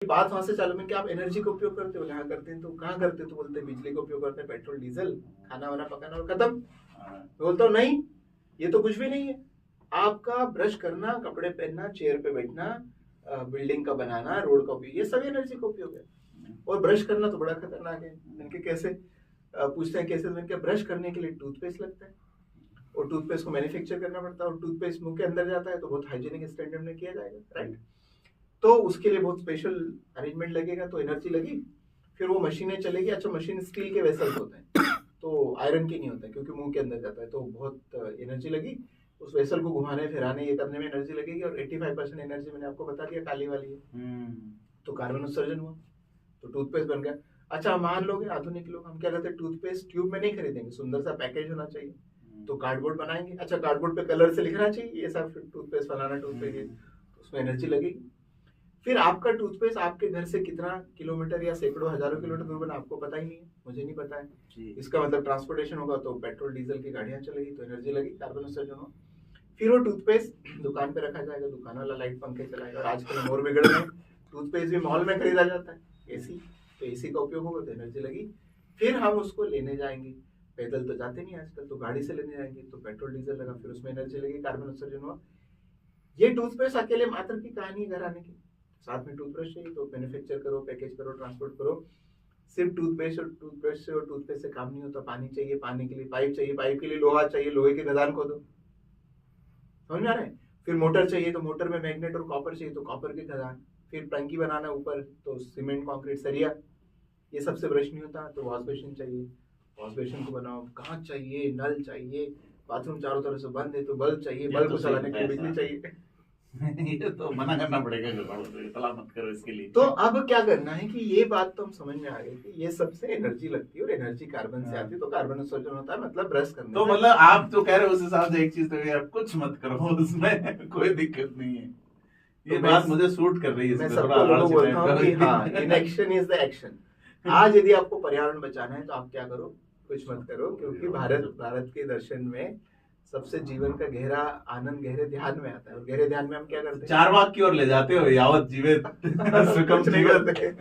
बात वहां से चालू में कि आप एनर्जी का उपयोग करते हो, यहाँ करते हैं तो कहाँ करते हो, तो बोलते हैं बिजली का उपयोग करते हैं, पेट्रोल डीजल, खाना वाना पकाना और खत्म। मैं बोलता हूँ नहीं, ये तो कुछ भी नहीं है। आपका ब्रश करना, कपड़े पहनना, चेयर पे बैठना, बिल्डिंग का बनाना, रोड का उपयोग, ये सभी एनर्जी का उपयोग है। और ब्रश करना तो बड़ा खतरनाक है। इनके कैसे पूछते हैं कैसे, तो इनके ब्रश करने के लिए टूथपेस्ट लगता है, और टूथपेस्ट को मैन्युफैक्चर करना पड़ता है, और टूथपेस्ट मुंह के अंदर जाता है तो बहुत हाइजीनिक स्टैंडर्ड में किया जाएगा, राइट। तो उसके लिए बहुत स्पेशल अरेंजमेंट लगेगा, तो एनर्जी लगी, फिर वो मशीनें चलेगी। अच्छा, मशीन स्टील के वेसल्स होते हैं, तो आयरन की नहीं होता है, क्योंकि मुंह के अंदर जाता है, तो बहुत एनर्जी लगी। उस वेसल को घुमाने फिराने ये करने में एनर्जी लगेगी, और 85% एनर्जी मैंने आपको बता दिया काली वाली है। तो कार्बन उत्सर्जन हुआ, तो टूथपेस्ट बन गया। अच्छा, मान लोग आधुनिक लोग, हम क्या करते हैं, टूथपेस्ट ट्यूब में नहीं खरीदेंगे, सुंदर सा पैकेज होना चाहिए, तो कार्डबोर्ड बनाएंगे। अच्छा, कार्डबोर्ड पे कलर से लिखना चाहिए ये सब टूथपेस्ट फलाना टूथपेस्ट, तो उसमें एनर्जी लगेगी। फिर आपका टूथपेस्ट आपके घर से कितना किलोमीटर या सैकड़ों हजारों किलोमीटर दूर बना, आपको पता ही नहीं है, मुझे नहीं पता है। इसका मतलब ट्रांसपोर्टेशन होगा तो पेट्रोल डीजल की गाड़ियां चलेगी, तो एनर्जी लगी, कार्बन उत्सर्जन हो। फिर वो टूथपेस्ट दुकान पे रखा जाएगा, दुकान वाला लाइट पंखे चलाएगा, और आजकल हम और बिगड़ गए, टूथपेस्ट भी मॉल में खरीदा जाता है, एसी, तो एसी का उपयोग होगा तो एनर्जी लगी। फिर हम उसको लेने जाएंगे, पैदल तो जाते नहीं आजकल, तो गाड़ी से लेने जाएंगे, तो पेट्रोल डीजल लगा, फिर उसमें एनर्जी लगी, कार्बन उत्सर्जन हुआ। ये टूथपेस्ट अकेले मात्र की कहानी घर आने की, साथ में टूथब्रश चाहिए, तो मैन्युफैक्चर करो, पैकेज करो, ट्रांसपोर्ट करो। सिर्फ टूथपेस्ट और टूथब्रश से और टूथपेस्ट से काम नहीं होता, पानी चाहिए, पानी के लिए पाइप चाहिए, पाइप के लिए लोहा चाहिए, लोहे के खदान खोदो, समझ में आ रहा है। फिर मोटर चाहिए, तो मोटर में मैग्नेट और कॉपर चाहिए, तो कॉपर के खदान। फिर टंकी बनाना ऊपर, तो सीमेंट कंक्रीट सरिया, ये सबसे ब्रश नहीं होता, तो वॉश बेसिन चाहिए, वॉश बेसिन को बनाओ, कांच चाहिए, नल चाहिए, बाथरूम चारों तरफ से बंद है तो बल्ब चाहिए, बल्ब को चलाने के लिए बिजली चाहिए। ये तो मना करना पड़ेगा घर वालों को, इतना मत करो इसके लिए। तो अब क्या करना है कि ये बात तो हम समझ में आ गई कि ये सबसे एनर्जी लगती है, और एनर्जी कार्बन से आती है, तो कार्बन उत्सर्जन होता है, मतलब ब्रश करने तो से। मतलब आप तो कह रहे हो उस हिसाब से एक चीज तो है, आप कुछ मत करो उसमें कोई दिक्कत नहीं है। ये तो बात मुझे सूट कर रही है, मैं इसमें सबको थोड़ा लोगों आलसी बोलता हूँ कि टाइप का। हाँ, इनएक्शन इज द एक्शन। आज यदि आपको पर्यावरण बचाना है तो आप क्या करो, कुछ मत करो, क्योंकि भारत के दर्शन में सबसे जीवन का गहरा आनंद गहरे ध्यान में आता है, और गहरे ध्यान में हम क्या करते हैं, चार वाक की ओर ले जाते हो, यावत जीवित सुखम कुछ नहीं जीवित। करते।